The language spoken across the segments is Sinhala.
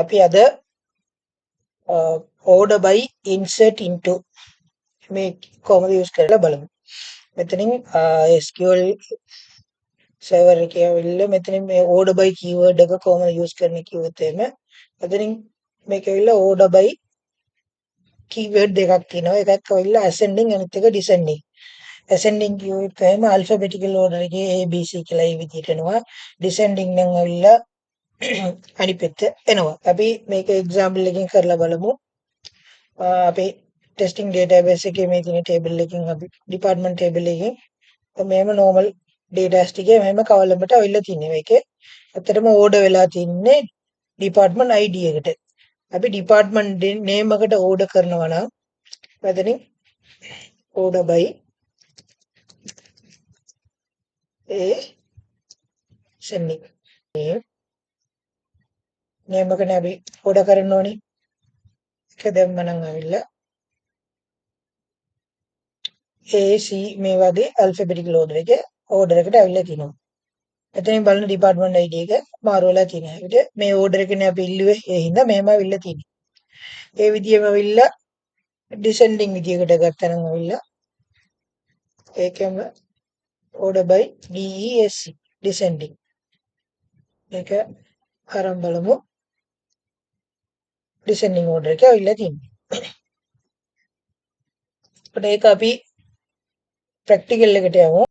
අපි අද order by insert into මේ කොහොමද යූස් කරලා බලමු. මෙතනින් SQL server එකේ ඇවිල්ලා මෙතනින් මේ order by keyword එක කොහොමද යූස් කරන්නේ කිව්වොත් එහෙම මෙතනින් මේක ඇවිල්ලා order by keyword දෙකක් තියෙනවා. එකක් ඇවිල්ලා ascending අනිත් එක descending. ascending කිව්වොත් එහෙම alphabetical order එකේ A B C කියලා ඒ විදිහට එනවා. descending නම් ඇවිල්ලා අනිත් පැත්ත එනවා. අපි මේක එක්සැම්පල් එකකින් කරලා බලමු. අපේ ටෙස්ටිං ඩේටාබේස් එකේ මේ තියෙන ටේබල් එකකින් අපි ඩිපාර්ට්මන්ට් ටේබල් එකකින් මෙහෙම normal ඩේටාස් ටිකේ මෙහෙම කවලමට අවිල්ලා තියෙනවා. මේකේ ඇත්තටම ඕඩර් වෙලා තින්නේ ඩිපාර්ට්මන්ට් ID එකට. අපි ඩිපාර්ට්මන්ට් නේම් එකට ඕඩර් කරනවා නම් මෙතනින් order by ascending name එකනේ අපි ඕඩර් කරන්න ඕනේ. ඒක දැම්ම නම් අවිල්ලා AC මේ වගේ alphabetical order එකේ order එකට අවිල්ලා තිනවා. එතනින් බලන department ID එක මාරු වෙලා තියෙනවා. ඒකට මේ order එකනේ අපි ඉල්ලුවේ. ඒ හින්දා මෙහෙම අවිල්ලා තියෙනවා. ඒ විදියෙම අවිල්ලා descending විදියකට ගත්තනම් අවිල්ලා ඒකම order by DESC descending. මේක ආරම්භ බලමු. descending order එක අවිල්ලා තියෙනවා. ඒක අපි practical එකට යමු.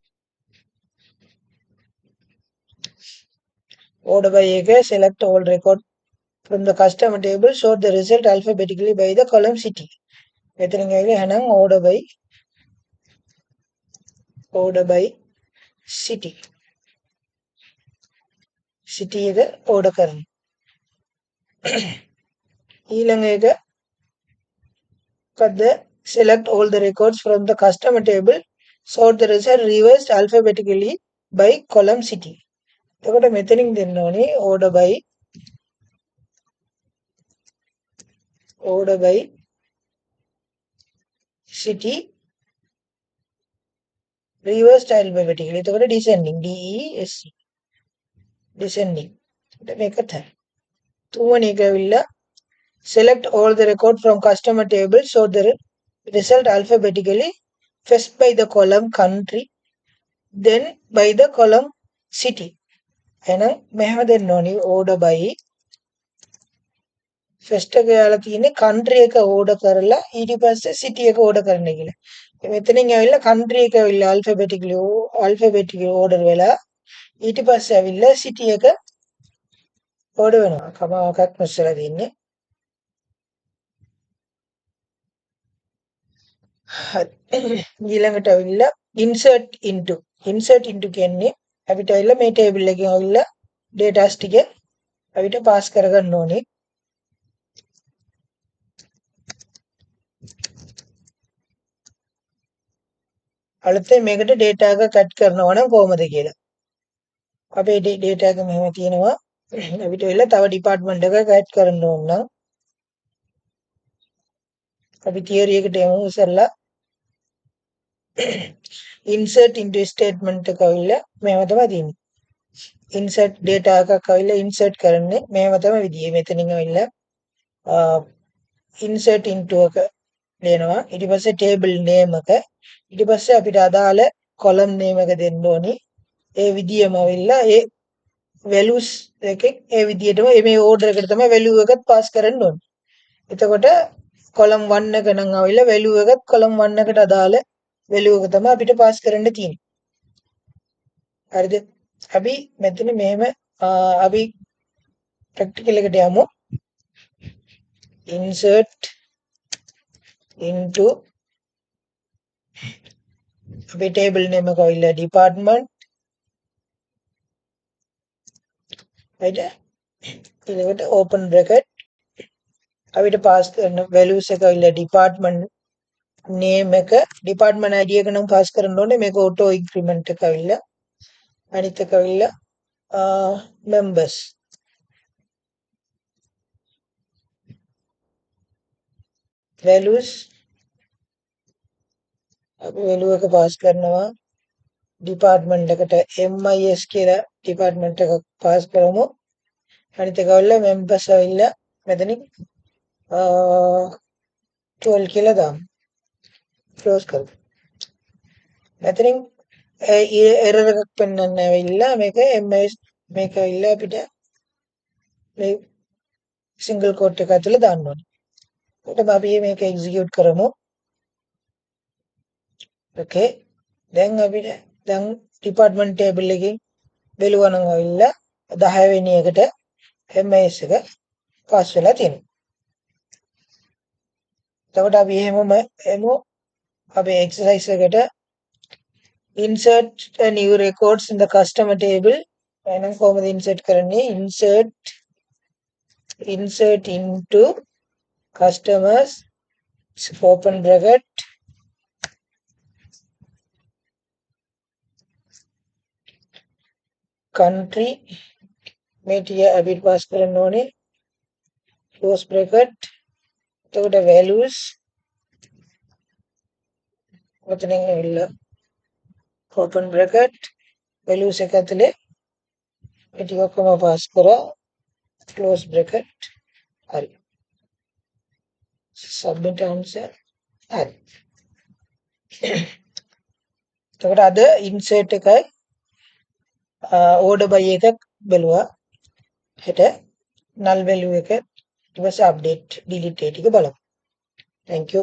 order by එක select all record from the customer table, sort the result alphabetically by the column city. මෙතනින් ඇවිල්ලා එහෙනම් order by city එක order කරන්න. ඊළඟ එක මොකද්ද? select all the records from the customer table, sort the result reversed alphabetically by column city. එතකොට මෙතනින් දෙන්න ඕනේ order by city reversed alphabetically. එතකොට descending DESC descending. මේක තමයි. තුන්වෙනි එක ඇවිල්ලා select all the record from customer table, sort the result alphabetically first by the column country, then by the column city. එහෙනම් මෙහෙම දෙන්න ඕනේ order by first එක යාලා තියෙන්නේ country එක order කරලා ඊට පස්සේ city එක order කරන්න කියලා. මෙතනින් ඇවිල්ලා country එක ඇවිල්ලා alphabetically order වෙලා ඊට පස්සේ ඇවිල්ලා city එක order වෙනවා. කමාවක් නැස්සලා තියෙන්නේ. ඊළඟට ඇවිල්ලා insert into කියන්නේ අපිට ඇවිල්ලා මේ table එකෙන් ඇවිල්ලා data's ටික අපිට pass කරගන්න ඕනේ. අලුතෙන් මේකට data එක cut කරනවා නම් කොහොමද කියලා. අපේ data එක මෙහෙම තියෙනවා. අපිට ඇවිල්ලා තව department එකක add කරන්න ඕන නම් අපි theory එකට යමු ඉස්සෙල්ලා. insert into statement එක ඇවිල්ලා මෙහෙම තමයි තියෙන්නේ. insert data එකක් ඇවිල්ලා insert කරන්නේ මෙහෙම තමයි විදිය. මෙතනින් ඇවිල්ලා insert into එක දෙනවා. ඊට පස්සේ table name එක ඊට පස්සේ අපිට අදාළ column name එක දෙන්න ඕනි. ඒ විදියම ඇවිල්ලා ඒ values එකෙන් ඒ විදියටම මේ order එකට තමයි value එකත් pass කරන්න ඕනේ. එතකොට column 1 එක නම් ඇවිල්ලා value එකත් column 1 එකට අදාළ value එක තමයි අපිට pass කරන්න තියෙන්නේ. හරිද? අපි මෙතන මෙහෙම අපි practical එකට යමු. insert into අපේ table name එක ඇවිල්ලා department. right? ඊළඟට open bracket අපිට pass කරන values එක ඇවිල්ලා department name එක department ID එක නම් pass කරන්න ඕනේ. මේක auto increment එක ඇවිල්ලා අනිත් එක ඇවිල්ලා members values අපි value එක pass කරනවා department එකට MIS කියලා department එක pass කරමු. අනිත් එක ඇවිල්ලා members ඇවිල්ලා මෙතනින් 12 කියලා දාමු. ක්ලෝස් කරමු. මෙතනින් error එකක් පෙන්වන්න ඇවිල්ලා මේක ms මේක ඇවිල්ලා අපිට මේ සිංගල් කෝට් එක ඇතුලේ දාන්න ඕනේ. එතකොට අපි මේක එක්සිකියුට් කරමු. ඕකේ. දැන් අපිට දැන් ඩිපාර්ට්මන්ට් ටේබල් එකකින් බැලුවා නම් ඇවිල්ලා 10 වෙනි එකට ms එක පාස් වෙලා තියෙනවා. එතකොට අපි එමු අපේ එක්සර්සයිස් එකට insert a new records in the customer table. එහෙනම් කොහොමද insert කරන්නේ? insert into customers open bracket country මේ ටික අපිට පාස් කරන්න ඕනේ close bracket. එතකොට values ඔතනින් ඇවිල්ලා open bracket values එක ඇතුලේ මේ ටික ඔක්කොම පාස් කරා close bracket. හරි. submit answer. හරි. එතකොට අද insert එකයි order by එකක් බලුවා. හෙට null value එක ඊට පස්සේ update delete ටික බලමු. thank you.